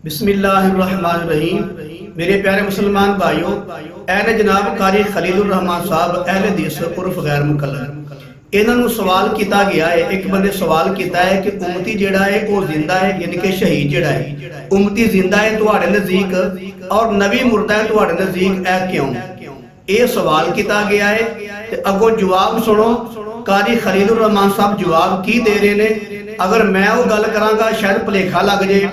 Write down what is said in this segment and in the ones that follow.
بسم اللہ الرحمن الرحیم۔ میرے پیارے مسلمان بھائیوں، اہل جناب قاری خلیل الرحمان صاحب اہل حدیث عرف غیر مقلد، انہوں نے سوال کیتا گیا ہے، ایک بندے سوال کیتا ہے کہ امتی جڑا ہے وہ زندہ ہے، یعنی کہ شہید جڑا ہے امتی زندہ ہے تواڈے نزدیک اور نبی مردہ ہے تواڈے نزدیک، اے کیوں؟ یہ سوال کیتا گیا ہے کہ اگوں جواب سنو قاری خلیل الرحمان صاحب جواب کی دے رہے نے۔ اگر میں وہ گل کراں گا شاید بھلیکھا لگ جائے،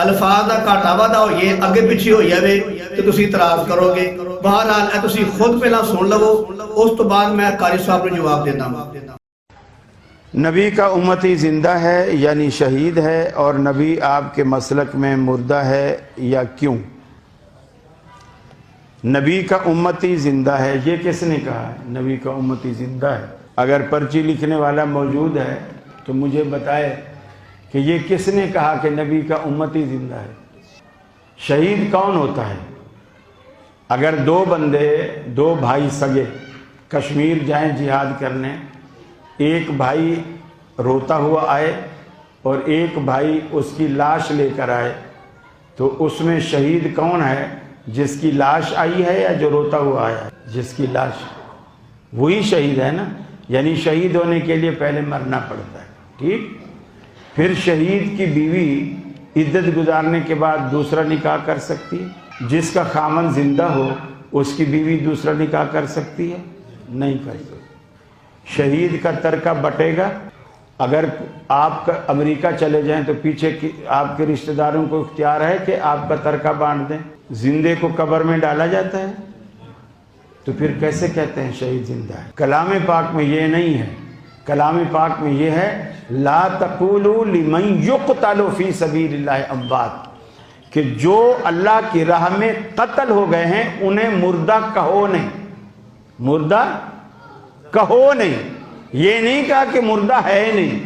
الفاظ دا گھاٹا وادا ہوئے، اگے پیچھے ہو جاوے تو تسی اعتراض کرو گے۔ بہرحال اے تسی خود پہلا سن لو، اس تو بعد میں قاری صاحب نے جواب دینا۔ نبی کا امتی زندہ ہے یعنی شہید ہے، اور نبی آپ کے مسلک میں مردہ ہے یا کیوں؟ نبی کا امتی زندہ ہے، یہ کس نے کہا ہے نبی کا امتی زندہ ہے؟ اگر پرچی لکھنے والا موجود ہے تو مجھے بتائے کہ یہ کس نے کہا کہ نبی کا امتی زندہ ہے؟ شہید کون ہوتا ہے؟ اگر دو بھائی سگے کشمیر جائیں جہاد کرنے، ایک بھائی روتا ہوا آئے اور ایک بھائی اس کی لاش لے کر آئے، تو اس میں شہید کون ہے؟ جس کی لاش آئی ہے یا جو روتا ہوا آیا ہے؟ جس کی لاش، وہی شہید ہے نا۔ یعنی شہید ہونے کے لیے پہلے مرنا پڑتا ہے، ٹھیک؟ پھر شہید کی بیوی عدت گزارنے کے بعد دوسرا نکاح کر سکتی ہے؟ جس کا خامن زندہ ہو اس کی بیوی دوسرا نکاح کر سکتی ہے؟ نہیں کر سکتی۔ شہید کا ترکہ بٹے گا۔ اگر آپ امریکہ چلے جائیں تو پیچھے آپ کے رشتہ داروں کو اختیار ہے کہ آپ کا ترکہ بانٹ دیں۔ زندے کو قبر میں ڈالا جاتا ہے، تو پھر کیسے کہتے ہیں شہید زندہ ہے؟ کلام پاک میں یہ نہیں ہے، کلام پاک میں یہ ہے لا تقولوا لمن یقتل فی سبیل اللہ اموات، کہ جو اللہ کی راہ میں قتل ہو گئے ہیں انہیں مردہ کہو نہیں، مردہ کہو نہیں۔ یہ نہیں کہا کہ مردہ ہے نہیں،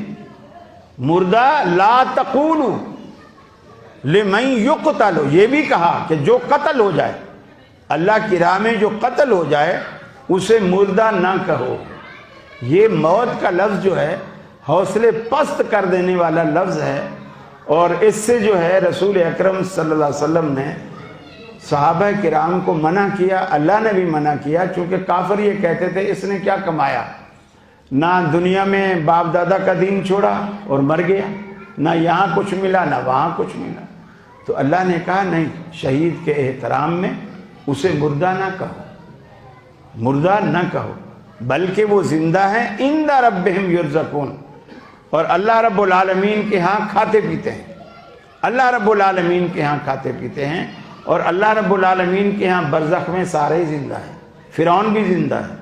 مردہ لا تقولوا لمن یقتل، یہ بھی کہا کہ جو قتل ہو جائے، اللہ کی راہ میں جو قتل ہو جائے اسے مردہ نہ کہو۔ یہ موت کا لفظ جو ہے حوصلے پست کر دینے والا لفظ ہے، اور اس سے جو ہے رسول اکرم صلی اللہ علیہ وسلم نے صحابہ کرام کو منع کیا، اللہ نے بھی منع کیا، چونکہ کافر یہ کہتے تھے اس نے کیا کمایا، نہ دنیا میں باپ دادا کا دین چھوڑا اور مر گیا، نہ یہاں کچھ ملا نہ وہاں کچھ ملا۔ تو اللہ نے کہا نہیں، شہید کے احترام میں اسے مردہ نہ کہو، مردہ نہ کہو، بلکہ وہ زندہ ہیں، عند ربہم یرزقون، اور اللہ رب العالمین کے ہاں کھاتے پیتے ہیں، اللہ رب العالمین کے ہاں کھاتے پیتے ہیں، اور اللہ رب العالمین کے ہاں برزخ میں سارے زندہ ہیں۔ فرعون بھی زندہ ہے،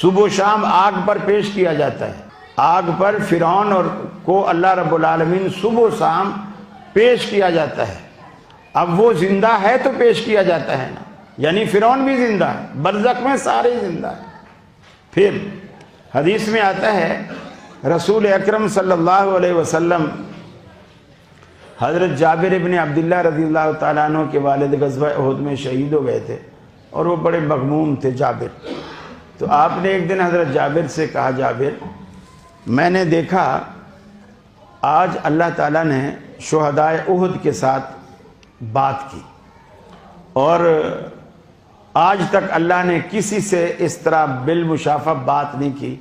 صبح و شام آگ پر پیش کیا جاتا ہے، آگ پر فرعون اور کو اللہ رب العالمین صبح و شام پیش کیا جاتا ہے۔ اب وہ زندہ ہے تو پیش کیا جاتا ہے نا، یعنی فرعون بھی زندہ ہے، برزخ میں سارے زندہ ہیں۔ پھر حدیث میں آتا ہے رسول اکرم صلی اللہ علیہ وسلم حضرت جابر ابن عبداللہ رضی اللہ تعالیٰ عنہ کے والد غزوہ احد میں شہید ہو گئے تھے، اور وہ بڑے مغموم تھے جابر۔ تو آپ نے ایک دن حضرت جابر سے کہا، جابر میں نے دیکھا آج اللہ تعالیٰ نے شہدائے احد کے ساتھ بات کی، اور آج تک اللہ نے کسی سے اس طرح بالمشافہ بات نہیں کی،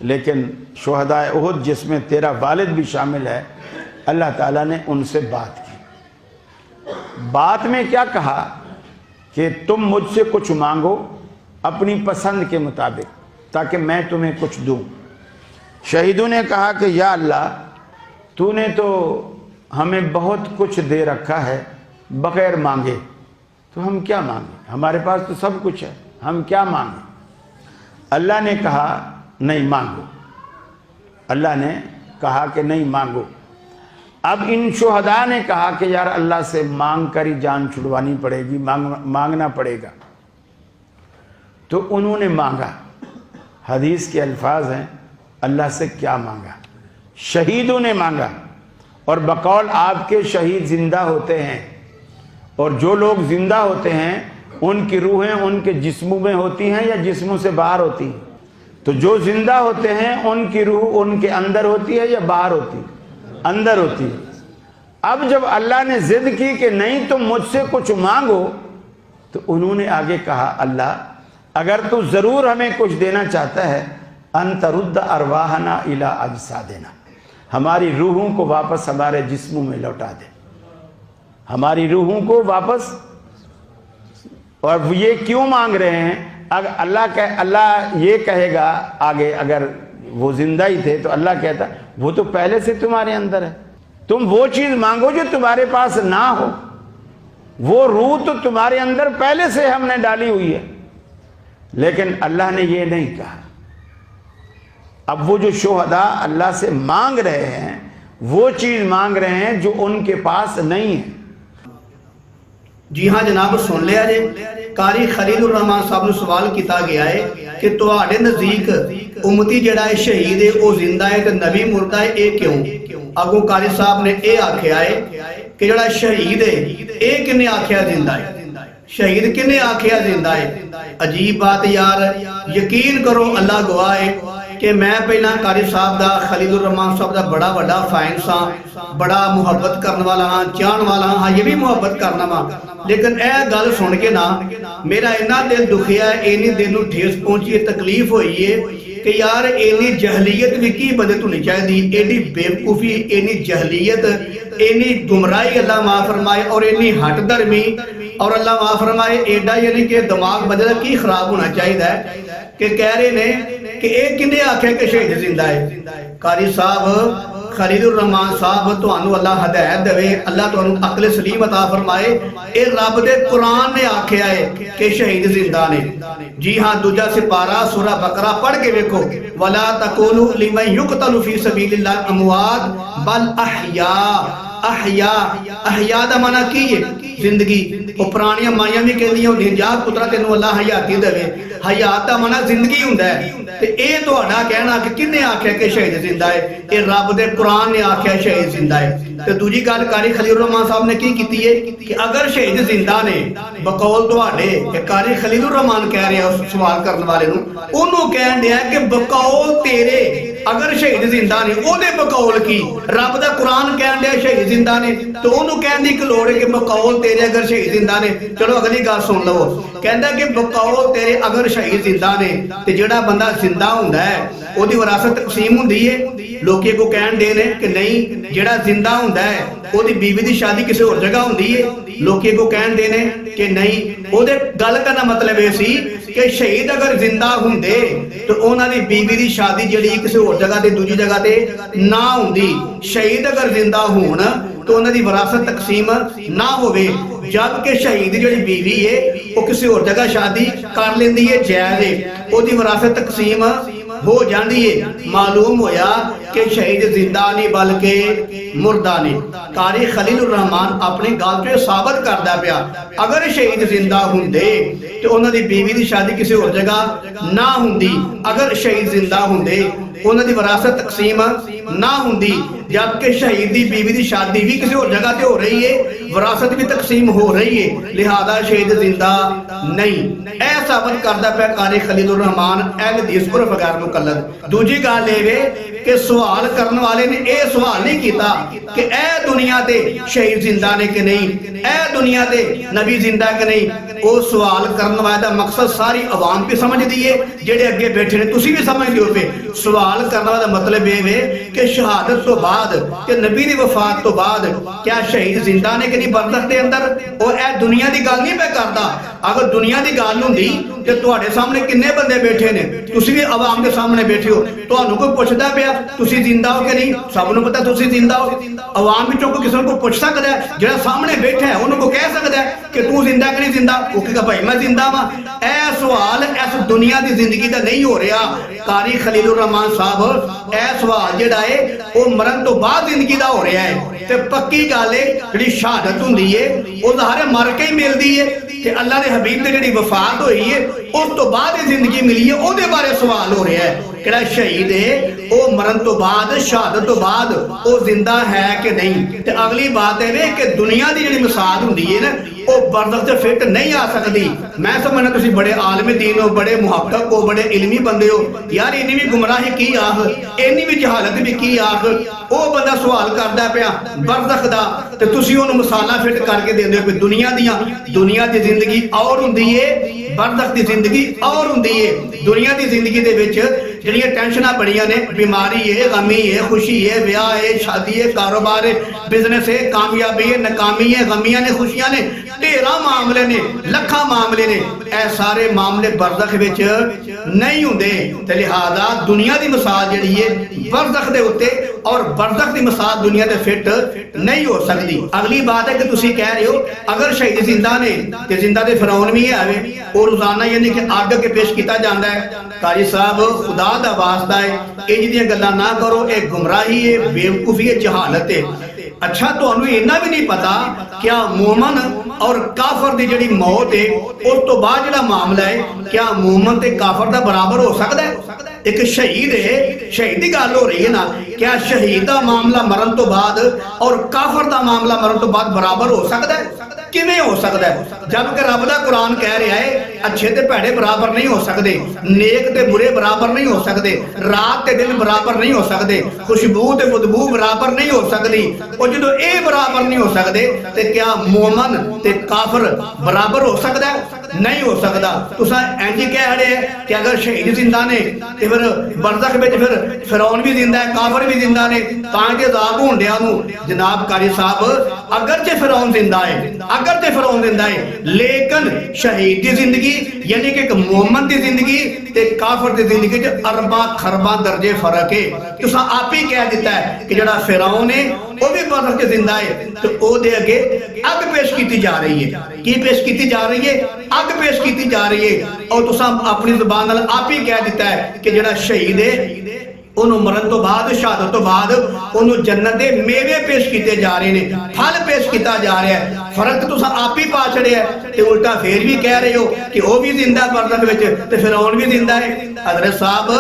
لیکن شہدائے احد جس میں تیرا والد بھی شامل ہے، اللہ تعالیٰ نے ان سے بات کی۔ بات میں کیا کہا کہ تم مجھ سے کچھ مانگو اپنی پسند کے مطابق تاکہ میں تمہیں کچھ دوں۔ شہیدوں نے کہا کہ یا اللہ، تو نے تو ہمیں بہت کچھ دے رکھا ہے بغیر مانگے، تو ہم کیا مانگیں؟ ہمارے پاس تو سب کچھ ہے، ہم کیا مانگیں؟ اللہ نے کہا نہیں مانگو، اللہ نے کہا کہ نہیں مانگو۔ اب ان شہداء نے کہا کہ یار اللہ سے مانگ کر ہی جان چھڑوانی پڑے گی، مانگنا پڑے گا۔ تو انہوں نے مانگا۔ حدیث کے الفاظ ہیں اللہ سے کیا مانگا؟ شہیدوں نے مانگا، اور بقول آپ کے شہید زندہ ہوتے ہیں، اور جو لوگ زندہ ہوتے ہیں ان کی روحیں ان کے جسموں میں ہوتی ہیں یا جسموں سے باہر ہوتی ہیں؟ تو جو زندہ ہوتے ہیں ان کی روح ان کے اندر ہوتی ہے یا باہر ہوتی ہے؟ اندر ہوتی ہے۔ अब जब अल्लाह ने जिद की कि नहीं तुम मुझसे कुछ मांगो, तो उन्होंने आगे कहा, अल्लाह अगर तू ज़रूर हमें कुछ देना चाहता है, अंतरुद्द अरवाहना इला अजसादिना, हमारी रूहों को वापस हमारे जिस्मों में लौटा दे, हमारी रूहों को वापस। और ये क्यों मांग रहे हैं? अगर अल्लाह ये कहेगा आगे, अगर वो जिंदा ही थे तो अल्लाह कहता वो तो पहले से तुम्हारे अंदर है, तुम वो चीज मांगो जो तुम्हारे पास ना हो, वो रूह तो तुम्हारे अंदर पहले से हमने डाली हुई है। लेकिन अल्लाह ने ये नहीं कहा। अब वो जो शोहदा अल्लाह से मांग रहे हैं, वो चीज मांग रहे हैं जो उनके पास नहीं है। जी हाँ जनाब, सुन लिया जे, कारी खलीलुर रहमान साहब ने सवाल किया गया है कि तुहाडे नजदीक उम्मती जिहड़ा है शहीद है वो जिंदा है तो नबी मुर्दा है, ये क्यों? अगों कारी साहब ने यह आख्या है कि जिहड़ा शहीद है ये किन्ने आख्या जिंदा है, शहीद किन्ने आख्या जिंदा है? अजीब बात यार, यकीन करो अल्लाह गवाह है कि मैं पहला कारी साहब का, खलीलुर रहमान साहब का बड़ा बड़ा फैन सा, बड़ा मुहब्बत करने वाला हाँ, चाहने वाला हाँ, ये भी मुहब्बत करना वा। लेकिन यह गल सुन के ना मेरा इन्ना दिल दुखिया है, इन्नी दिल नूं ठेस पहुंची है, तकलीफ हुई है कि यार इन्नी जहलीयत भी की बंदे तो नहीं चाहिए, एडी बेवकूफ़ी, इन्नी जहलीयत, इन्नी गुमराही अल्लाह माफ़ फरमाए, और इन्नी हट धर्मी, और अल्लाह माफ़ फरमाए एडा यानी कि दिमाग बंदे का की खराब होना चाहिए कि कह रहे ने कि ये किन्ने आख्या कि शहीद जिंदा है। कारी साहब खलीलुर रहमान साहब तुहानू अल्लाह हदायत देवे, अल्लाह तुहानू अकल सलीम अता फरमाए। ये रब दे कुरान ने आख्या है कि शहीद जिंदा ने। जी हाँ, दूजा सिपारा सूरा बकरा पढ़ के देखो, वला तकुलू लिमन युक्तलु फी सबीलिल्लाह अमवात बल अहया। अहया, अहया दा माना की है? जिंदगी। वो पुरानियां माइयां भी कहदियां होंदियां जा पुत्रा तेनू अल्लाह हयाती देवे, हयात दा माना जिंदगी हुंदा है। ते ये तुहाडा कहना कि किन्ने आख्या कि शहीद जिंदा है? ये रब दे कुरान ने आख्या शहीद जिंदा है। ते दूजी गल कारी खलीलुर रहमान साहब ने की कीती है कि अगर शहीद जिंदा ने बकौल तुहाडे, कि कारी खलीलुर रहमान कह रहे उस सवाल करने वाले नू, ओनू कहन दिया कि बकौल तेरे अगर शहीद जिंदा ने, ओदे बकौल की? रब दा कुरान कहन दिया शहीद जिंदा ने, तो ओनू कहन दी कि लोड़ है कि बकौल तेरे अगर शहीद जिंदा ने। चलो अगली गल सुन लो, कहंदा कि बकौल तेरे अगर शहीद जिंदा ने, ते जेड़ा बंदा जिंदा हुंदा है ओदी विरासत तकसीम हुंदी है। लोकी को कहन दे ने कि नहीं, जेड़ा जिंदा हुंदा है ओदी बीवी दी शादी किसी होर जगह हुंदी है। लोकी को कहन दे ने कि नहीं, ओदे गल करना मतलब ये सी कि शहीद अगर जिंदा हुंदे तो उन्हां दी बीवी दी शादी जिहड़ी किसी होर जगह ते दूजी जगह ते ना हुंदी। शहीद अगर जिंदा होण तो उन्हां दी विरासत तकसीम ना होवे, जबकि शहीद दी जिहड़ी बीवी है वो किसी होर जगह शादी कर लेंदी है, जायज़ है, ओदी विरासत तकसीम हो जाती है। मालूम होया कि शहीद जिंदा नहीं बल्कि मुर्दा ने। कारी खलीलुर रहमान अपनी गल तो साबित करता पाया, अगर शहीद जिंदा हुंदे तो उन्हां दी बीवी दी शादी किसी होर जगह ना हुंदी, अगर शहीद जिंदा हुंदे उन्हां दी विरासत तकसीम ना हुंदी, जबकि शहीद दी बीवी दी शादी भी किसी होर जगह ते हो रही है, विरासत भी तकसीम हो रही है, लिहाजा शहीद जिंदा नहीं। ऐ साबित करता पाया कारी खलीलुर रहमान अहले हदीस उर्फ गैर मुकल्लद। दूजी गल ये कि सवाल करने वाले ने यह सवाल नहीं किया कि ए दुनिया ते शहीद जिंदा ने कि नहीं, ए दुनिया ते नबी जिंदा कि नहीं। वो सवाल करने वाले का मकसद सारी अवाम भी समझती है, जेडे अगे बैठे ने तुसी भी समझते हो पे। सवाल करने वाला मतलब ये है कि शहादत तो बाद, कि नबी की वफात तो बाद क्या शहीद जिंदा ने कि नहीं बरज़ख दे अंदर। और ए दुनिया की गल नहीं मैं करता, अगर दुनिया की गल होंदी तो तुहाडे सामने किन्ने बंदे बैठे ने, तुसी भी अवाम के सामने बैठे हो, तुहानू कोई पुछदा पिया तुसी जिंदा हो कि नहीं? सबनूं पता तुसी जिंदा हो। अवाम विचों कोई किसी को पुछ सकदा है, जिहड़ा सामने बैठा है उन्होंने को कह सकदा है कि तू जिंदा कि नहीं जिंदा? वो कहेगा भाई मैं जिंदा वा। ऐ सवाल इस दुनिया की जिंदगी का नहीं हो रहा। कारी खलीलुर रहमान साहब ऐ सवाल जिहड़ा है वो मरण तो बाद जिंदगी का हो रहा है। ते पक्की गल है जिहड़ी शहादत हुंदी है वो हर मर के ही मिलती है, ते अल्लाह दे हबीब दी जिहड़ी वफात हुई है ਉਸ ਤੋਂ ਬਾਅਦ ਇਹ ਜ਼ਿੰਦਗੀ ਮਿਲੀ ਹੈ, ਉਹਦੇ ਬਾਰੇ ਸਵਾਲ ਹੋ ਰਿਹਾ ਹੈ। ਕਿਹੜਾ ਸ਼ਹੀਦ ਹੈ ਉਹ ਮਰਨ ਤੋਂ ਬਾਅਦ, ਸ਼ਹਾਦਤ ਤੋਂ ਬਾਅਦ ਉਹ ਜ਼ਿੰਦਾ ਹੈ ਕਿ ਨਹੀਂ। ਤੇ ਅਗਲੀ ਬਾਤ ਇਹ ਕਿ ਦੁਨੀਆ ਦੀ ਜਿਹੜੀ ਮਿਸਾਲ ਹੁੰਦੀ ਹੈ ਨਾ, ਉਹ ਬਰਜ਼ਖ ਤੇ ਫਿੱਟ ਨਹੀਂ ਆ ਸਕਦੀ। ਮੈਂ ਸਮਝਣਾ ਤੁਸੀਂ ਬੜੇ ਆਲਮ ਦੀਨ ਹੋ, ਬੜੇ ਮੁਹੱਕਕ ਹੋ, ਬੜੇ ਇਲਮੀ ਬੰਦੇ ਹੋ, ਯਾਰ ਇੰਨੀ ਵੀ ਗੁੰਮਰਾਹੀ ਕੀ ਆਖ, ਇੰਨੀ ਵੀ ਜਹਾਲਤ ਵੀ ਕੀ ਆਖ। ਉਹ ਬੰਦਾ ਸਵਾਲ ਕਰਦਾ ਪਿਆ ਬਰਜ਼ਖ ਦਾ, ਤੇ ਤੁਸੀਂ ਉਹਨੂੰ ਮਿਸਾਲਾਂ ਫਿੱਟ ਕਰਕੇ ਦਿੰਦੇ ਹੋ ਕਿ ਦੁਨੀਆ ਦੀ ਜ਼ਿੰਦਗੀ ਔਰ ਹੁੰਦੀ ਏ, ਬਰਜ਼ਖ ਦੀ ਜ਼ਿੰਦਗੀ ਔਰ ਹੁੰਦੀ ਏ। ਦੁਨੀਆ ਦੀ ਜ਼ਿੰਦਗੀ ਦੇ ਵਿੱਚ ਜਿਹੜੀਆਂ ਟੈਨਸ਼ਨਾਂ ਬੜੀਆਂ ਨੇ, ਬਿਮਾਰੀ ਹੈ, ਗਮੀ ਹੈ, खुशी है, ब्याह है, शादी है, कारोबार है, बिजनेस है, कामयाबी है, नाकामी है, गमियां ने, खुशियां ने, ढेरा मामले ने, लखा मामले ने, ए सारे मामले बरज़ख विच नहीं हुंदे। ते लिहाजा दुनिया दी मिसाल जिहड़ी है बरज़ख दे उत्ते और बरज़ख दी मिसाल दुनिया दे फिट नहीं हो सकदी। अगली बात है कि तुसी कह रहे हो अगर शहीद जिंदा ने ते जिंदा दे फिरौन भी है, और रोजाना यानी कि अग के पेश किया जाता है। काजी साहब खुदा दा वास्ता है इंज दी गल्लां ना करो, ये गुमराही है, बेवकूफी है, जहालत है। अच्छा तुहानू इन्ना भी नहीं पता क्या मोमन और काफर दी जिहड़ी मौत है उस तो बाद जिहड़ा मामला है, क्या मोमन ते काफर दा बराबर हो सकदा है? एक शहीद है, शहीद की गल हो रही है ना, क्या शहीद का मामला मरण तो बाद और काफर का मामला मरण तो बाद बराबर हो सकता है? किवें हो सकता है? जबकि रब दा कुरान कह रहा है अच्छे ते भैड़े बराबर नहीं हो सकते, नेक ते बुरे बराबर नहीं हो सकते, रात ते दिन बराबर नहीं हो सकते, खुशबू ते बदबू बराबर नहीं हो सकती। और जो ये बराबर नहीं हो सकते ते क्या मोमन ते काफर बराबर हो सकता है? नहीं हो सकता। तुसा इंज कह रहे हैं कि अगर शहीद जिंदा ने ते फिर बरज़ख विच फिर फिरौन भी जिंदा है, काफर भी जिंदा ने, तां जे अज़ाब होण दिया नूं। जनाब कारी साहब अगरचे फिरौन जिंदा है, अगरचे फिरौन जिंदा है, लेकिन शहीद की जिंदगी यानी कि एक मोमन की जिंदगी ते काफर की जिंदगी च अरबा खरबा दर्जे फर्क है। तुसा आप ही कह दिता है कि जिहड़ा फिरौन है वो भी बरज़ख च जिंदा है, तो ओदे अगे अग पेश की जा रही है। की पेश की जा रही है? अग पेश की जा रही है। और तुसा अपनी जुबान नाल आप ही कह दिता है कि जिहड़ा शहीद है उन्होंने मरण तो बाद, शहादत तो बाद उन्होंने जन्नत के मेवे पेश किए जा रहे हैं, फल पेश किया जा रहा है। फर्क तो तुसा आप ही पा छड़िया ते उल्टा फिर भी कह रहे हो कि वह भी जिंदा है बरज़ख विच ते फिरौन भी जिंदा है। हज़रत साहब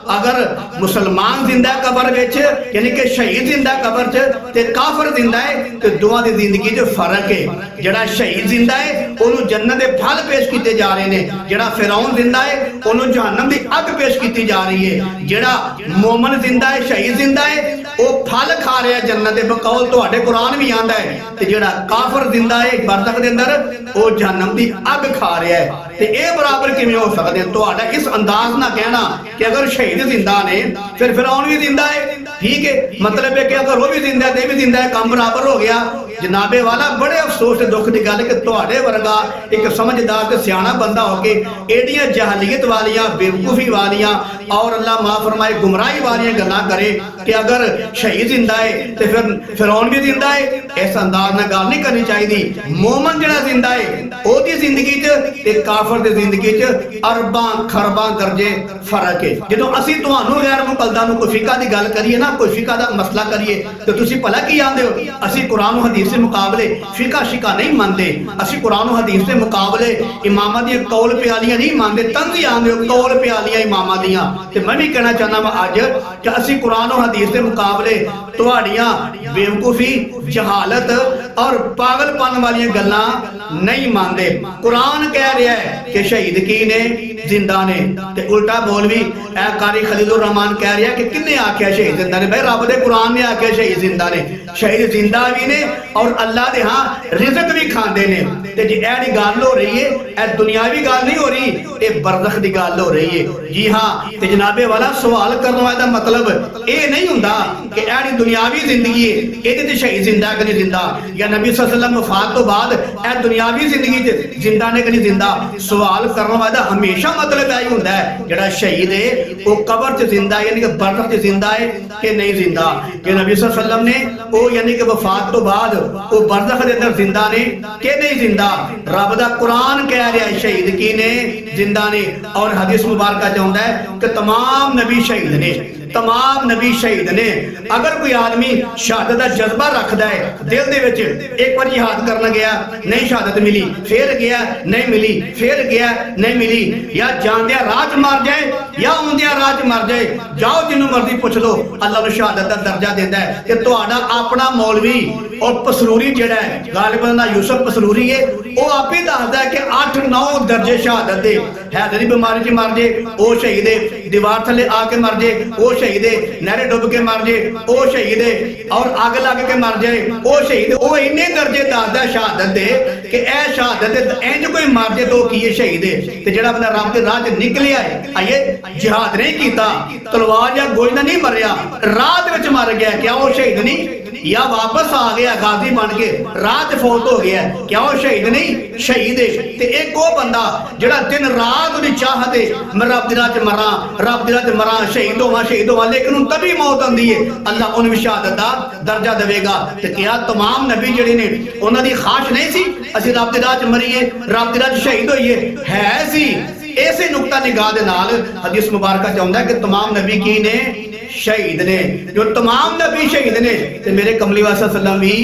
अगर मुसलमान जिंदा है कबर विच यानी कि शहीद जिंदा कबर च ते काफर जिंदा है, तो दोवां दी जिंदगी च फर्क है। जिहड़ा शहीद जिंदा है उन्होंने जन्नत के फल पेश किए जा रहे हैं, जिहड़ा फिरौन जिंदा है उन्होंने जहन्नम की अग पेश की जा रही है। जिहड़ा मोमन जिंदा है, शहीद जिंदा है, वो फल खा रहा है जन्नत के, बकौल तुहाडे कुरान भी आंदा है। ते जिहड़ा काफर जिंदा है बरज़ख दे अंदर वो जहन्नम की अग खा रहा है। ते ये बराबर किवें हो सकदे? तुहाडा इस अंदाज ना कहना कि अगर शहीद जिंदा ने फिर फिरौन भी जिंदा है, ठीक है, मतलब है कि अगर वो भी जिंदा है ते भी जिंदा है, काम बराबर हो गया। जनाबे वाला बड़े अफसोस ते दुख की गल कि तुहाडे वर्गा एक समझदार ते सियाना बंदा होके एडियां जहलीयत वालियां, बेवकूफी वालियां और अल्लाह माफ फरमाए गुमराही वालियां गल्लां करे कि अगर शहीद जिंदा है तो फिर फिरौन भी जिंदा है। इस अंदाज नाल गल नहीं करनी चाहिए। मोमन जिहड़ा जिंदा है ओदी जिंदगी च ते काफर दी जिंदगी च अरबां खरबां दर्जे फर्क है। जदों असीं तुहानूं गैर मुकल्लदा नूं कोई फिका दी गल करिए ना, कोई फिका दा मसला करिए, तो तुसीं भला की आंदे हो? असीं कुरान हदीस के मुकाबले फिका शिका नहीं मानते, असीं कुरान हदीस के मुकाबले इमामां दी कौल प्यालियां नहीं मानते, तंग ही आंदे हो कौल प्यालियां इमामां दियां। ते मैं भी कहना चाहना वा अज कि असीं कुरान हदीस के मुकाबले तुहाड़ियां बेवकूफी, जहालत और पागलपन वाली गल्लां नहीं मानते। कुरान कह रहा है कि शहीद की ने, जिंदा ने, ते उल्टा मौलवी कारी खलीलुर रहमान कह रहा है कि किन्ने आख्या शहीद जिंदा ने? भाई रब दे कुरान ने आख्या शहीद जिंदा ने। शहीद जिंदा भी ने और अल्लाह दे हां रिज़्क भी खांदे ने। ते जे ऐ गल हो रही है, ऐ दुनियावी गल नहीं हो रही, ये बरज़ख दी गल हो रही है। जी हां, ते जनाबे वाला सवाल करने दा मतलब ये नहीं हुंदा कि ऐ दुनियावी जिंदगी है, इहदे ते शहीद जिंदा कि नहीं जिंदा, या नबी सल्लल्लाहु अलैहि वसल्लम वफात तो बाद ऐ दुनियावी जिंदगी च जिंदा ने कि नहीं जिंदा। सवाल करने वाला हमेशा मतलब यही हुंदा है जेड़ा शहीद है वो कबर च जिंदा है यानी कि बरज़ख च जिंदा है कि नहीं जिंदा। कि नबी सल्लल्लाहु अलैहि वसल्लम ने वो यानी कि वफात तो बाद वो बरज़ख दे अंदर जिंदा ने कि नहीं जिंदा। रब दा कुरान कह रहा है शहीद की ने, जिंदा ने, और हदीस मुबारक च आउंदा है कि तमाम नबी शहीद ने, तमाम नबी शहीद ने। अगर कोई आदमी शहादत का जज्बा रखता है दिल दे विच, एक बार जिहाद करना गया नहीं शहादत मिली, फिर गया नहीं मिली, फिर गया नहीं मिली, या जांदिया राह च मर जाए या आउंदिया राह च मर जाए, जाओ जिन्हों मर्जी पुछ लो, अल्लाह नूं शहादत का दर्जा देता है। ते तुहाडा अपना मौलवी और पसरूरी जिहड़ा है, गालिबन दा यूसुफ पसरूरी है, वो आप ही दसदा है कि 8-9 दर्जे शहादत दे। हैदर दी बीमारी च मर जाए वो शहीद है, दीवार थले आके मर जाए वो शहीद है, नहरे डुब के मर जाए वो शहीद है, और अग लग के मर जाए वो शहीद। वो इन्ने दर्जे दसदा शहादत दे कि ए शहादत इंज कोई मर जाए तो की शहीद है। ते जेड़ा बंदा रब दे राह च निकलिया है, आइए जिहाद नहीं कीता, तलवार या गोली नाल नहीं मरिया, राह दे विच मर गया, क्या वो शहीद नहीं? या वापस आ गया गाजी बन के राह च फौत हो गया, क्या वो शहीद नहीं? शहीद है। ते एक वो बंदा जेड़ा दिन रात उहदी चाहत है, मैं रब दी राह च मरां, रब दी राह च मरां, शहीद होवां, लेकिन उन तभी मौत आंदी है, अल्लाह उन्हें शहादत दा दर्जा देवेगा। ते क्या तमाम नबी जेड़े ने उन्हां दी ख्वाहिश नहीं सी असीं रब दी राह च मरीए, रब दी राह च शहीद होइए? है सी। इसे नुक्ता निगाह दे नाल हदीस मुबारक च आउंदा है कि तमाम नबी की ने शहीद ने। जो तमाम नबी शहीद ने ते मेरे कमली वाले सल्लम भी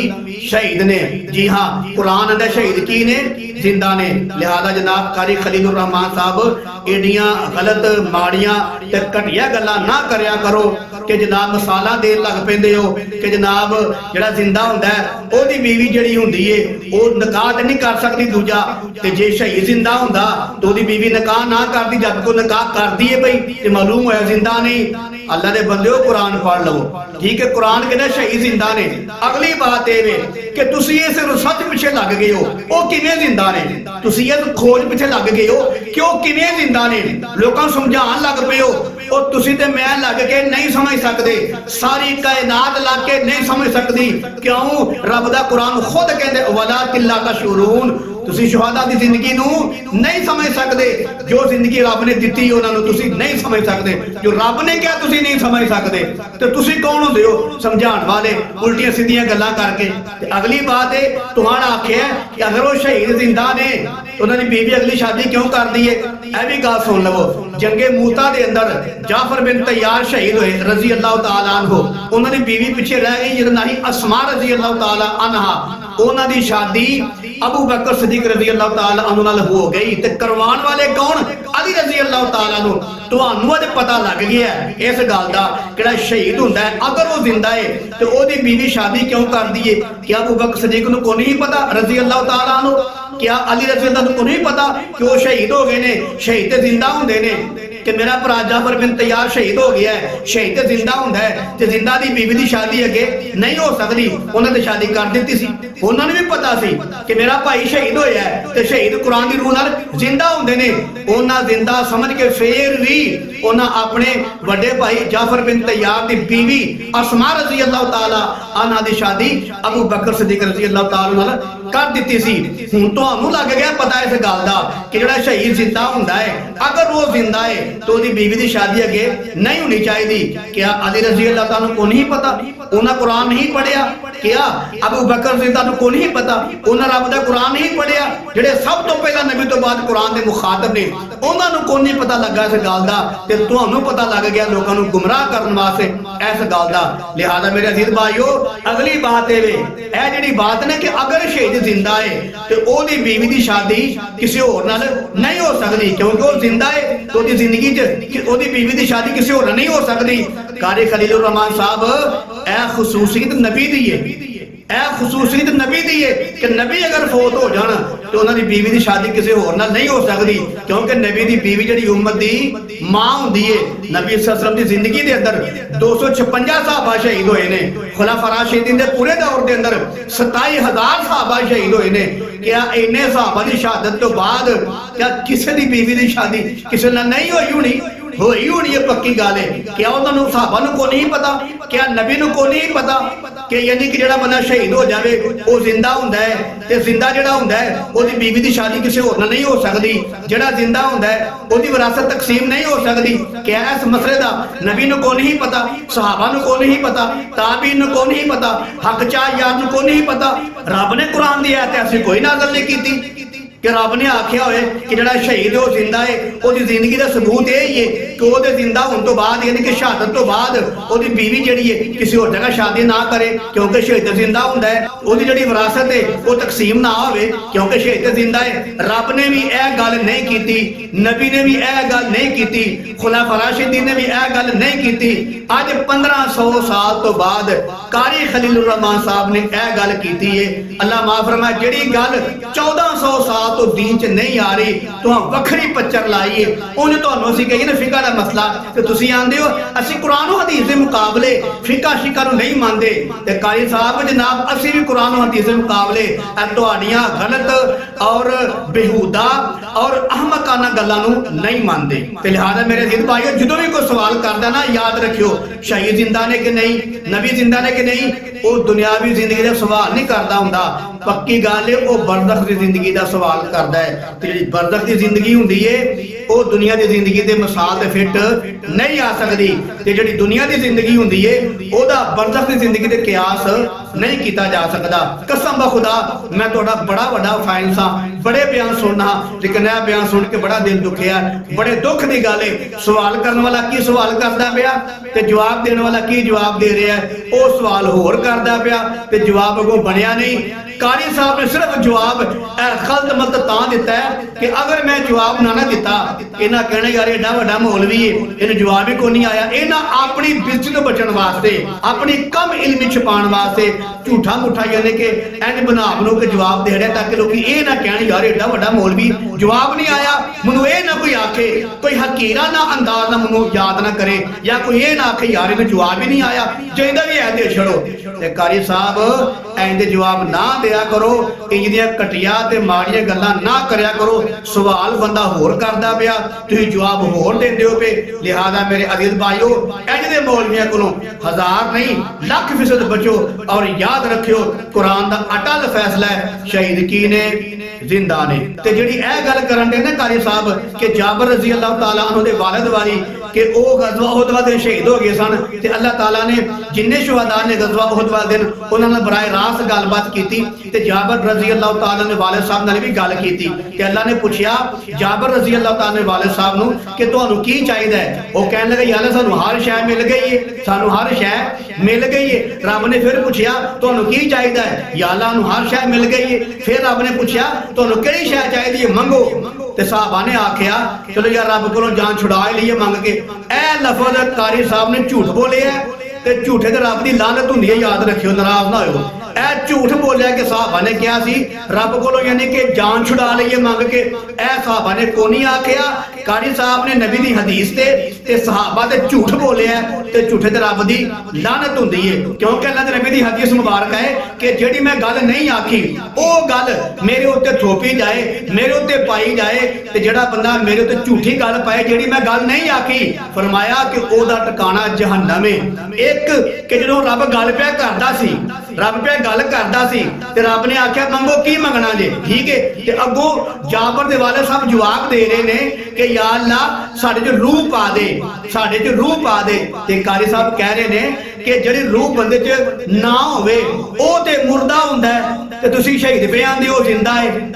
शहीद ने। जी हाँ, कुरान अंदर शहीद की ने? जिंदा ने। लिहाजा जनाब कारी खलीलुर रहमान साहब एडियां गलत माड़ियां ते घटिया गल्लां ना करया करो कि जनाब मसाला देन लग पैंदे हो कि जनाब जेड़ा जिंदा हुंदा है ओदी बीवी जेड़ी हुंदी है वो निकाह ते नहीं कर सकती दूजा, ते जे शहीद जिंदा हुंदा तो ओदी बीवी निकाह ना करदी, जब को निकाह करदी है भाई ते मालूम होया जिंदा नहीं। अल्लाह दे बंदे कुरान पढ़ लो, ठीक है? कुरान कहना शहीद जिंदा ने। अगली बात ये कि तुसी इस सच पिछे लग गए हो, वो किवें जिंदा ने? तुसी इस खोज पिछे लग गए हो कि वो किवें जिंदा ने, लोकां नूं समझाण लग पे हो, और तुसी ते मैं लग के नहीं समझ सकते, सारी कायनात लग के नहीं समझ सकती। क्यों? रब दा कुरान खुद कहंदे वला किल्ला तशुरून, तुसी शुहदा दी जिंदगी नूं नहीं समझ सकते, जो जिंदगी रब ने दित्ती उन्हां नूं तुसी नहीं समझ सकते, जो रब ने कहा तुसी नहीं समझ सकते, तो तुसी कौन होंदे हो समझाण वाले उल्टियां सीधियां गल्लां करके? ते अगली बात है तुहाड़ा आख्या कि अगर वो शहीद जिंदा ने तो उन्होंने बीवी अगली शादी क्यों कर दी है? यह भी गल सुन लवो। जंगे मूता दे अंदर जाफर बिन तैयार शहीद हुए रजी अल्लाह तआला अन्हु, उन्होंने बीवी पीछे रह गई जिहदा नाम अस्मा रजी अल्लाह तआला अन्हा, उन्हां दी शादी अबू बकर सिद्दीक रजी अल्लाह तआला अन्हु नाल हो गई। ते करवाण वाले कौन? अली रजी अल्लाह तआला अन्हु। तुहानू अज पता लग गया इस गल का कि शहीद हुंदा है अगर वो जिंदा है तो ओदी बीवी शादी क्यों कर दी है? क्या अबू बकर सिद्दीक नूं को नहीं पता रजी अल्लाह तआला अन्हु? क्या अली रजी अल्लाह को नहीं पता कि वो शहीद हो गए ने? शहीद ते जिंदा हुंदे ने कि मेरा भरा जाफर बिन तैयार शहीद हो गया है, शहीद ते जिंदा हुंदा है, ते जिंदा दी बीवी दी शादी अगे नहीं हो सकती, उन्हें तो शादी कर दी सी। उन्होंने भी पता सी कि मेरा भाई शहीद होया है ते शहीद कुरान दी रूह नाल जिंदा हुंदे ने। उन्हां जिंदा समझ के फिर भी उन्हां अपने वड्डे भाई जाफर बिन तैयार दी बीवी अस्मा रजी अल्लाह तआला अन्हा दी शादी अबू बकर सिद्दीक रजी अल्लाह तआला नाल कर दी सी। हुण तुहानू लग गया पता इस गल दा कि जेड़ा शहीद जिंदा हुंदा है अगर वो जिंदा है तो ओदी बीवी दी शादी अगे नहीं होनी चाहिए। क्या अली रजी अल्लाह तआला को नहीं पता? उन्हें कुरान नहीं पढ़िया? क्या अबू बकर जिंदा को नहीं पता? उन्हें रब दा कुरान नहीं पढ़िया? जेड़े सब तो पहला नबी तो बाद कुरान दे मुखातब ने उन्होंने को नहीं पता लगा इस गल का, ते तुहानू पता लग गया लोगों को गुमराह करने वास्ते इस गल का। लिहाजा मेरे अजीज भाइयों अगली बात यह जी बात ने कि अगर शहीद जिंदा है तो ओदी बीवी की शादी किसी होर नाल नहीं हो सकती, क्योंकि वो जिंदा है तो ओदी जिंदगी च ओदी बीवी की शादी किसी होर नहीं हो सकती। कारी खलीलुर रहमान साहब ए खसूसियत नबी दी है, ए खसूसियत नबी दी है कि नबी अगर फौत हो जान तो उन्होंने बीवी की शादी किसी होर नाल नहीं हो सकती, क्योंकि नबी की बीवी जी उम्मत की मां होंदी है। नबी सल्लल्लाहु अलैहि वसल्लम की जिंदगी के अंदर 256 सहाबा शहीद हुए ने। खुलाफा राशिदीन के पूरे दौर के अंदर 27,000 सहाबा शहीद हुए ने। क्या इन्ने सहाबा की शहादत तो बाद क्या किसी की बीवी की शादी किसी नाल नहीं हुई होनी है? पक्की गल है। क्या उन्होंने सहाबा को नहीं पता? क्या नबी को नहीं पता कि यानी कि जेड़ा बंदा शहीद हो जाए वो जिंदा हुंदा है, ते जिंदा जेड़ा हुंदा है ओदी बीवी की शादी किसी होर नाल नहीं हो सकती, जेड़ा जिंदा हुंदा है ओदी विरासत तकसीम नहीं हो सकती। क्या इस मसले का नबी को नहीं पता, सहाबा को नहीं पता, ताबीन को नहीं पता, हक चाह यार को नहीं पता? रब ने कुरान दी आयत ऐसी कोई नाज़िल नहीं की कि रब ने आख्या होए कि जेड़ा शहीद हो जिंदा है ओदी जिंदगी का सबूत यही है ਕਿ ਉਹਦੇ ਜ਼ਿੰਦਾ ਹੋਣ ਤੋਂ ਬਾਅਦ ਯਾਨੀ ਕਿ ਸ਼ਹਾਦਤ ਤੋਂ ਬਾਅਦ ਉਹਦੀ ਬੀਵੀ ਜਿਹੜੀ ਹੈ ਕਿਸੇ ਹੋਰ ਜਗ੍ਹਾ ਸ਼ਾਦੀ ਨਾ ਕਰੇ, ਕਿਉਂਕਿ ਸ਼ਹੀਦ ਜ਼ਿੰਦਾ ਹੁੰਦਾ ਹੈ, ਉਹਦੀ ਜਿਹੜੀ ਵਿਰਾਸਤ ਹੈ ਉਹ ਤਕਸੀਮ ਨਾ ਹੋਵੇ, ਕਿਉਂਕਿ ਸ਼ਹੀਦ ਜ਼ਿੰਦਾ ਹੈ। ਰੱਬ ਨੇ ਵੀ ਇਹ ਗੱਲ ਨਹੀਂ ਕੀਤੀ, ਨਬੀ ਨੇ ਵੀ ਇਹ ਗੱਲ ਨਹੀਂ ਕੀਤੀ, ਖੁਲਾਫਾ ਰਾਸ਼ਿਦੀਨ ਨੇ ਵੀ ਇਹ ਗੱਲ ਨਹੀਂ ਕੀਤੀ। ਅੱਜ 1500 ਸਾਲ ਤੋਂ ਬਾਅਦ ਕਾਰੀ ਖਲੀਲੁਰ ਰਹਿਮਾਨ ਸਾਹਿਬ ਨੇ ਇਹ ਗੱਲ ਕੀਤੀ ਹੈ। ਅੱਲਾਹ ਮਾਫ ਫਰਮਾਏ, ਜਿਹੜੀ ਗੱਲ 1400 ਸਾਲ ਤੋਂ ਦੀਨ ਚ ਨਹੀਂ ਆ ਰਹੀ, ਤੁਹਾਂ ਵੱਖਰੀ ਪੱਚਰ ਲਾਈਏ। ਉਹਨੇ ਤੁਹਾਨੂੰ ਅਸੀਂ ਕਹੀਏ ਨਾ ਫਿਕਾ ਦਾ ਮਸਲਾ, ਤੇ ਤੁਸੀਂ ਆਂਦੇ ਹੋ ਅਸੀਂ ਕੁਰਾਨ ਔਰ ਹਦੀਸ ਦੇ ਮੁਕਾਬਲੇ ਫਿਕਾ ਸ਼ਿਕਾ ਨੂੰ ਨਹੀਂ ਮੰਨਦੇ। ਤੇ ਕਾਰੀ ਸਾਹਿਬ ਜਨਾਬ ਅਸੀਂ ਵੀ ਕੁਰਾਨ ਔਰ ਹਦੀਸ ਦੇ ਮੁਕਾਬਲੇ ਤੁਹਾਡੀਆਂ ਗਲਤ ਔਰ ਬੇਹੂਦਾ ਔਰ ਅਹਮਕਾਨਾ ਗੱਲਾਂ ਨੂੰ ਨਹੀਂ ਮੰਨਦੇ। ਤੇ ਲਿਹਾਜ਼ਾ ਮੇਰੇ ਅਜ਼ੀਜ਼ ਭਾਈਓ, ਜਦੋਂ ਵੀ ਕੋਈ ਸਵਾਲ ਕਰਦਾ ਨਾ ਯਾਦ ਰੱਖਿਓ ਸ਼ਹੀਦ ਜ਼ਿੰਦਾ ਨੇ ਕਿ ਨਹੀਂ, ਨਬੀ ਜ਼ਿੰਦਾ ਨੇ ਕਿ ਨਹੀਂ, ਉਹ ਦੁਨਿਆਵੀ ਜ਼ਿੰਦਗੀ ਦਾ ਸਵਾਲ ਨਹੀਂ ਕਰਦਾ ਹੁੰਦਾ। ਪੱਕੀ ਗੱਲ ਹੈ ਉਹ ਬਰਜ਼ਖ ਦੀ ਜ਼ਿੰਦਗੀ ਦਾ ਸਵਾਲ ਕਰਦਾ ਹੈ। ਤੇ ਜਿਹੜੀ ਬਰਜ਼ਖ ਦੀ ਜ਼ਿੰਦਗੀ ਹੁੰਦੀ ਹੈ ਉਹ ਦੁਨੀਆ ਦੀ ਜ਼ਿੰਦਗੀ ਦੇ ਮਿਸਾਲ ਤੇ ਫਿੱਟ ਨਹੀਂ ਆ ਸਕਦੀ। ਤੇ ਜਿਹੜੀ ਦੁਨੀਆ ਦੀ ਜ਼ਿੰਦਗੀ ਹੁੰਦੀ ਹੈ ਉਹਦਾ ਬਰਜ਼ਖ ਦੀ ਜ਼ਿੰਦਗੀ ਦੇ ਕਿਆਸ ਨਹੀਂ ਕੀਤਾ ਜਾ ਸਕਦਾ। ਕਸਮ ਬਖੁਦਾ ਮੈਂ ਤੁਹਾਡਾ ਬੜਾ ਵੱਡਾ ਫੈਨ ਸਾਂ, ਬੜੇ ਬਿਆਨ ਸੁਣਨਾ, ਲੇਕਿਨ ਇਹ ਬਿਆਨ ਸੁਣ ਕੇ ਬੜਾ ਦਿਲ ਦੁਖਿਆ। ਬੜੇ ਦੁੱਖ ਦੀ ਗੱਲ ਹੈ, ਸਵਾਲ ਕਰਨ ਵਾਲਾ ਕੀ ਸਵਾਲ ਕਰਦਾ ਪਿਆ ਤੇ ਜਵਾਬ ਦੇਣ ਵਾਲਾ ਕੀ ਜਵਾਬ ਦੇ ਰਿਹਾ, ਉਹ ਸਵਾਲ ਹੋਰ ਕਰਦਾ ਪਿਆ ਤੇ ਜਵਾਬ ਅੱਗੋਂ ਬਣਿਆ ਨਹੀਂ। ਕਾਰੀ ਸਾਹਿਬ ਨੇ ਸਿਰਫ ਜਵਾਬ ਖਲਤ ਮਲਤ ਤਾਂ ਦਿੱਤਾ ਹੈ ਕਿ ਅਗਰ ਮੈਂ ਜਵਾਬ ਨਾ ਦਿੱਤਾ ਇਹਨਾਂ ਕਹਿਣਾ ਯਾਰ ਏਡਾ ਵੱਡਾ ਮੌਲਵੀ ਹੈ, ਇਹਨੂੰ ਜਵਾਬ ਹੀ ਕੋਈ ਨਹੀਂ ਆਇਆ। ਇਹਨਾਂ ਆਪਣੀ ਬਿਜ਼ਤੀ ਤੋਂ ਬਚਣ ਵਾਸਤੇ, ਆਪਣੀ ਕਮ ਇਲਮੀ ਛੁਪਾਉਣ ਵਾਸਤੇ ਝੂਠਾ ਮੁੱਠਾ ਯਾਨੀ ਕਿ ਇੰਜ ਬਣਾ ਬਣੋ ਕੇ ਜਵਾਬ ਦੇ ਰਿਹਾ ਤਾਂ ਕਿ ਲੋਕੀ ਇਹ ਨਾ ਕਹਿਣ ਯਾਰ ਏਡਾ ਵੱਡਾ ਮੌਲਵੀ ਜਵਾਬ ਨਹੀਂ ਆਇਆ। ਮੈਨੂੰ ਇਹ ਨਾ ਕੋਈ ਆਖੇ, ਕੋਈ ਹਕੀਰਾ ਨਾ ਅੰਦਾਜ਼ ਨਾ ਮੈਨੂੰ ਯਾਦ ਨਾ ਕਰੇ, ਜਾਂ ਕੋਈ ਇਹ ਨਾ ਆਖੇ ਯਾਰ ਇਹਨੂੰ ਜਵਾਬ ਹੀ ਨਹੀਂ ਆਇਆ, ਚਾਹੀਦਾ ਵੀ ਐ ਦੇ ਛੜੋ। ਤੇ ਕਾਰੀ ਸਾਹਿਬ ਐਂਦੇ ਜਵਾਬ ਨਾ ਦਿਆ ਕਰੋ, ਇੰਜ ਦੀਆਂ ਘਟੀਆਂ ਤੇ ਮਾੜੀਆਂ ਗੱਲਾਂ ਨਾ ਕਰਿਆ ਕਰੋ। ਸਵਾਲ ਬੰਦਾ ਹੋਰ ਕਰਦਾ ਪਿਆ, ਤੁਸੀਂ ਜਵਾਬ ਹੋਰ ਦਿੰਦੇ ਹੋ ਪਏ। ਲਿਹਾਜ਼ਾ ਮੇਰੇ ਅਜ਼ੀਜ਼ ਭਾਈਓ, ਇੰਜ ਦੇ ਮੌਲਵੀਆਂ ਕੋਲੋਂ 1000 ਨਹੀਂ ਲੱਖ% ਬਚੋ ਔਰ ਯਾਦ ਰੱਖਿਓ ਕੁਰਾਨ ਦਾ ਅਟਲ ਫੈਸਲਾ ਹੈ, ਸ਼ਹੀਦ ਕੀ ਨੇ, ਜ਼ਿੰਦਾ ਨੇ। ਤੇ ਜਿਹੜੀ ਇਹ ਗੱਲ ਕਰਨ ਦੇ ਨਾ ਕਾਰੀ ਸਾਹਿਬ ਕਿ ਜਾਬਰ ਰਜ਼ੀ ਅੱਲਾਹ ਤਾਲਾ ਅਨਹੂ ਦੇ ਵਾਲਿਦ ਵਾਲੀ ਕਿ ਉਹ ਗਜ਼ਵਾ ਉਹਦ ਵਾਲੇ ਸ਼ਹੀਦ ਹੋ ਗਏ ਸਨ, ਤੇ ਅੱਲਾਹ ਤਾਲਾ ਨੇ ਜਿੰਨੇ ਸ਼ੁਹਦਾ ਨੇ ਗਜ਼ਵਾ ਉਹਦ ਵਾਲੇ ਦਿਨ ਉਹਨਾਂ ਨਾਲ ਬਰਾਏ ਰਾਸਤ ਗੱਲਬਾਤ ਕੀਤੀ। ਤੇ ਜਾਬਰ ਰਜ਼ੀ ਅੱਲਾਹ ਤਾਲਾ ਨੇ ਵਾਲਿਦ ਸਾਹਿਬ ਨਾਲ ਵੀ ਗੱਲ ਕੀਤੀ ਤੇ ਅੱਲਾਹ ਨੇ ਪੁੱਛਿਆ ਜਾਬਰ ਰਜ਼ੀ ਅੱਲਾਹ ਤਾਲਾ ਨੇ ਵਾਲਿਦ ਸਾਹਿਬ ਨੂੰ ਕਿ ਤੁਹਾਨੂੰ ਕੀ ਚਾਹੀਦਾ ਹੈ। ਉਹ ਕਹਿਣ ਲੱਗਾ ਯਾ ਅੱਲਾਹ ਸਾਨੂੰ ਹਰ ਸ਼ੈ ਮਿਲ ਗਈ ਹੈ, ਸਾਨੂੰ ਹਰ ਸ਼ੈ ਮਿਲ ਗਈ ਹੈ। ਰੱਬ ਨੇ ਫਿਰ ਪੁੱਛਿਆ ਤੁਹਾਨੂੰ ਕੀ ਚਾਹੀਦਾ ਹੈ, ਯਾ ਅੱਲਾਹ ਨੂੰ ਹਰ ਸ਼ੈ ਮਿਲ ਗਈ ਹੈ। ਫਿਰ ਰੱਬ ਨੇ ਪੁੱਛਿਆ ਤੁਹਾਨੂੰ ਕਿਹੜੀ ਸ਼ੈ ਚਾਹੀਦੀ ਹੈ, ਮੰਗੋ। ਤੇ ਸਾਹਬਾ ਨੇ ਆਖਿਆ ਚਲੋ ਯਾਰ ਰੱਬ ਕੋਲੋਂ ਜਾਨ ਛੁਡਾ ਲਈਏ ਮੰਗ ਕੇ। ਇਹ ਲਫ਼ਜ਼ ਕਾਰੀ ਸਾਹਿਬ ਨੇ ਝੂਠ ਬੋਲਿਆ ਤੇ ਝੂਠੇ ਤੇ ਰੱਬ ਦੀ ਲਾਨਤ ਹੁੰਦੀ ਹੈ, ਯਾਦ ਰੱਖਿਓ, ਨਾਰਾਜ਼ ਨਾ ਹੋਇਓ। ਇਹ ਝੂਠ ਬੋਲਿਆ ਕਿ ਸਾਹਬਾ ਨੇ ਕਿਹਾ ਸੀ ਰੱਬ ਕੋਲੋਂ ਯਾਨੀ ਕਿ ਜਾਨ ਛੁਡਾ ਲਈਏ ਮੰਗ ਕੇ। ਇਹ ਸਾਹਬਾ ਨੇ ਕੋਈ ਨਹੀਂ ਆਖਿਆ। ਕਾਰੀ ਸਾਹਿਬ ਨੇ ਨਬੀ ਦੀ ਹਦੀਸ ਤੇ ਸਹਾਬਾ ਤੇ ਝੂਠ ਬੋਲਿਆ ਤੇ ਝੂਠੇ ਤੇ ਰੱਬ ਦੀ ਲਾਨਤ ਹੁੰਦੀ ਹੈ, ਕਿਉਂਕਿ ਅੱਲਾਹ ਦੇ ਨਬੀ ਦੀ ਹਦੀਸ ਮੁਬਾਰਕ ਹੈ ਕਿ ਜਿਹੜੀ ਮੈਂ ਗੱਲ ਨਹੀਂ ਆਖੀ ਉਹ ਗੱਲ ਮੇਰੇ ਉੱਤੇ ਥੋਪੀ ਜਾਏ, ਮੇਰੇ ਉੱਤੇ ਪਾਈ ਜਾਏ। ਤੇ ਜਿਹੜਾ ਬੰਦਾ ਮੇਰੇ ਉੱਤੇ ਝੂਠੀ ਗੱਲ ਪਾਏ ਜਿਹੜੀ ਮੈਂ ਗੱਲ ਨਹੀਂ ਆਖੀ, ਫਰਮਾਇਆ ਕਿ ਉਹਦਾ ਟਿਕਾਣਾ ਜਹੰਨਮ ਹੈ। ਇੱਕ ਕਿ ਜਦੋਂ ਰੱਬ ਗੱਲ ਪਿਆ ਕਰਦਾ ਸੀ, ਰੱਬ ਪਿਆ ਗੱਲ ਕਰਦਾ ਸੀ ਤੇ ਰੱਬ ਨੇ ਆਖਿਆ ਮੰਗੋ ਕੀ ਮੰਗਣਾ ਜੇ, ਠੀਕ ਹੈ। ਤੇ ਅੱਗੋਂ ਜਾਬਰ ਦੇ ਵਾਲੇ ਸਾਹਿਬ ਜਵਾਬ ਦੇ ਰਹੇ ਨੇ ਕਿ ਯਾ ਅੱਲਾਹ ਸਾਡੇ 'ਚ ਰੂਹ ਪਾ ਦੇ, ਸਾਡੇ 'ਚ ਰੂਹ ਪਾ ਦੇ। ਤੇ ਕਾਰੀ ਸਾਹਿਬ ਕਹਿ ਰਹੇ ਨੇ ਕਿ ਜਿਹੜੀ ਰੂਹ ਬੰਦੇ 'ਚ ਨਾ ਹੋਵੇ ਉਹ ਤੇ ਮੁਰਦਾ ਹੁੰਦਾ ਹੈ, ਤੇ ਤੁਸੀਂ ਸ਼ਹੀਦ ਪਏ ਆਂਦੇ ਹੋ ਜ਼ਿੰਦਾ ਹੈ।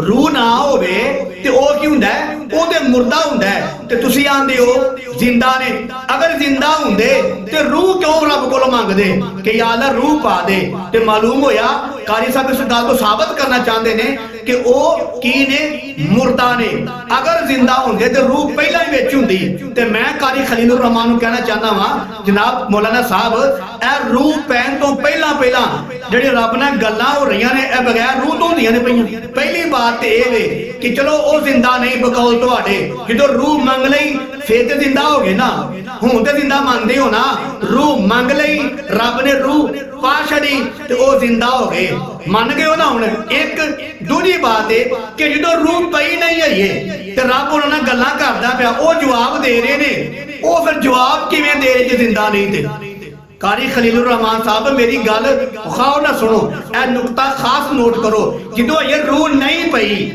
ਰੂਹ ਨਾ ਹੋਵੇ ਤੇ ਉਹ ਕੀ ਹੁੰਦਾ ਹੈ, ਉਹ ਤੇ ਮੁਰਦਾ ਹੁੰਦਾ ਹੈ, ਤੇ ਤੁਸੀਂ ਆਂਦੇ ਹੋ ਜ਼ਿੰਦਾ ਨੇ। ਅਗਰ ਜ਼ਿੰਦਾ ਹੁੰਦੇ ਤੇ ਰੂਹ ਕਿਉਂ ਰੱਬ ਕੋਲੋਂ ਮੰਗਦੇ ਕਿ ਯਾ ਅੱਲਾਹ ਰੂਹ ਪਾ ਦੇ। ਤੇ ਮਾਲੂਮ ਹੋਇਆ ਕਾਰੀ ਸਾਹਿਬ ਇਸ ਗੱਲ ਤੋਂ ਸਾਬਤ ਕਰਨਾ ਚਾਹੁੰਦੇ ਨੇ ਕਿ ਉਹ ਕੀ ਨੇ, ਮੁਰਦਾ ਨੇ। ਅਗਰ ਜ਼ਿੰਦਾ ਹੁੰਦੇ ਤੇ ਰੂਹ ਪਹਿਲਾਂ ਹੀ ਵਿੱਚ ਹੁੰਦੀ। ਤੇ ਮੈਂ ਕਾਰੀ ਖਲੀਲੁਰ ਰਹਿਮਾਨ ਨੂੰ ਕਹਿਣਾ ਚਾਹੁੰਦਾ ਵਾਂ ਜਨਾਬ ਮੌਲਾਨਾ ਸਾਹਿਬ, ਇਹ ਰੂਹ ਪੈਣ ਤੋਂ ਪਹਿਲਾਂ ਜਿਹੜੇ ਰੱਬ ਨਾਲ ਗੱਲਾਂ ਹੋ ਰਹੀਆਂ ਨੇ ਇਹ ਬਗੈਰ ਰੂਹ ਤੋਂ ਹੁੰਦੀਆਂ ਨੇ ਪਈਆਂ। ਪਹਿਲੀ ਬਾਤ ਤੇ ਇਹ ਵੇ ਕਿ ਚਲੋ ਉਹ ਜ਼ਿੰਦਾ ਨਹੀਂ ਬਕੌਲ ਤੁਹਾਡੇ, ਜਦੋਂ ਰੂਹ ਮੰਗ ਲਈ ਫੇਰ ਤੇ ਜ਼ਿੰਦਾ ਹੋ ਗਏ ਨਾ, ਹੁਣ ਤੇ ਜ਼ਿੰਦਾ ਮੰਨਦੇ ਹੋ ਨਾ। ਰੂਹ ਮੰਗ ਲਈ, ਰੱਬ ਨੇ ਰੂਹ ਪਾ ਛੜੀ ਤੇ ਉਹ ਜ਼ਿੰਦਾ ਹੋ ਗਏ, ਮੰਨ ਗਏ ਹੋ ਨਾ। ਹੁਣ ਇੱਕ ਦੂਜੀ ਬਾਤ ਹੈ ਕਿ ਜਦੋਂ ਰੂਹ ਪਈ ਨਹੀਂ ਹੈ ਤੇ ਰੱਬ ਉਹਨਾਂ ਨਾਲ ਗੱਲਾਂ ਕਰਦਾ ਪਿਆ, ਉਹ ਜਵਾਬ ਦੇ ਰਹੇ ਨੇ, ਉਹ ਫਿਰ ਜਵਾਬ ਕਿਵੇਂ ਦੇ ਰਹੇ ਜੇ ਜ਼ਿੰਦਾ ਨਹੀਂ ਤੇ। ਕਾਰੀ ਖਲੀਲੁਰ ਰਹਿਮਾਨ ਸਾਹਿਬ ਮੇਰੀ ਗੱਲ ਖਾਓ ਨਾ ਸੁਣੋ, ਇਹ ਨੁਕਤਾ ਖਾਸ ਨੋਟ ਕਰੋ। ਜਦੋਂ ਇਹ ਰੂਹ ਨਹੀਂ ਪਈ,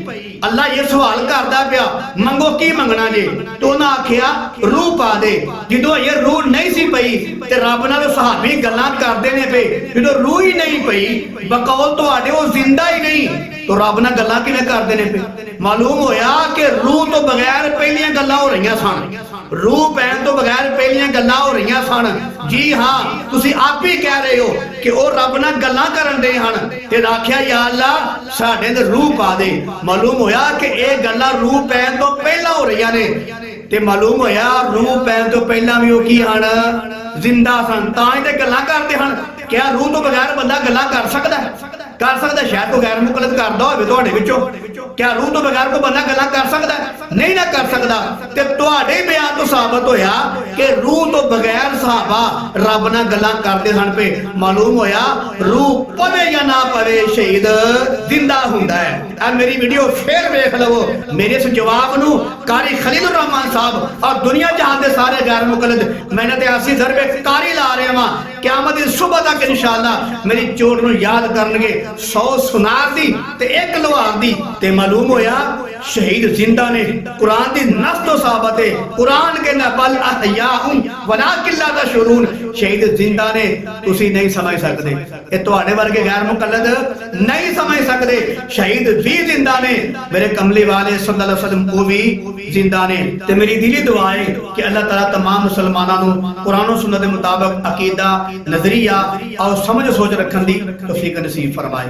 ਅੱਲਾ ਇਹ ਸਵਾਲ ਕਰਦਾ ਪਿਆ ਮੰਗੋ ਕੀ ਮੰਗਣਾ ਜੇ, ਤੇ ਉਹਨਾਂ ਆਖਿਆ ਰੂਹ ਪਾ ਦੇ। ਜਦੋਂ ਇਹ ਰੂਹ ਨਹੀਂ ਸੀ ਪਈ ਤੇ ਰੱਬ ਨਾਲ ਸਹਾਬੀ ਗੱਲਾਂ ਕਰਦੇ ਨੇ ਪਏ, ਜਦੋਂ ਰੂਹ ਹੀ ਨਹੀਂ ਪਈ ਬਕੌਲ ਤੁਹਾਡੇ ਉਹ ਜ਼ਿੰਦਾ ਹੀ ਨਹੀਂ। तो रब नाल गल्लां किवें करदे ने पे? मालूम होया कि रूह तो बगैर पहलियां गल्लां हो रहीआं सन, रूह पैण तो बगैर पहलियां गल्लां हो रहीआं सन। जी हाँ, तुसीं आप ही कह रहे हो कि वो रब नाल गल्लां करन दे हन ते आखिया या अल्लाह साडे अंदर रूह पा दे। मालूम होया कि ये गल्लां रूह पैण तो पहला हो रहीआं ने ते मालूम होया रूह पैण तो पहला भी वो की हन, जिंदा सन, तां ही ते गल्लां करदे हन। क्या रूह तो बगैर बंदा गल्लां कर सकदा है? कर सकदा? शायद कोई गैर मुकलद करदा होवे तुहाडे विचों। क्या रूह तो बगैर कोई बंदा गल्लां कर सकदा है? नहीं ना कर सकदा। ते तुहाडे बयान तो साबित होया कि रूह तो बगैर सहाबा रब नाल गल्लां करदे सन पे। मालूम होया रूह पवे या ना पवे शहीद जिंदा हुंदा है। आ मेरी वीडियो फिर वेख लवो। मेरे इस जवाब नू कारी खलीलुर रहमान साहब और दुनिया जहां दे सारे गैर मुकलद मैंने ते 80 ज़रबे कारी ला रहे हां। क़यामत दी सुबह तक इंशाअल्लाह मेरी चोट नू याद करनगे 100 सुनार दी ते 1 लोहार दी। ते मालूम होया शहीद जिंदा ने। कुरान दी नस तो साबित है। कुरान के ना बल अहयाउन वलाकिन ला तशउरून। शहीद जिंदा ने, तुसी नहीं समझ सकते। ये तुहाडे वर्गे गैर मुकल्लद नहीं समझ सकते। शहीद भी जिंदा ने, मेरे कमली वाले सल्लल्लाहु अलैहि वसल्लम वो भी जिंदा ने। ते मेरी दिली दुआ है कि अल्लाह ताला तमाम मुसलमानों नू कुरान और सुन्नत के मुताबिक अकीदा, नजरिया और समझ सोच रखने की तौफीक नसीब फरमाए।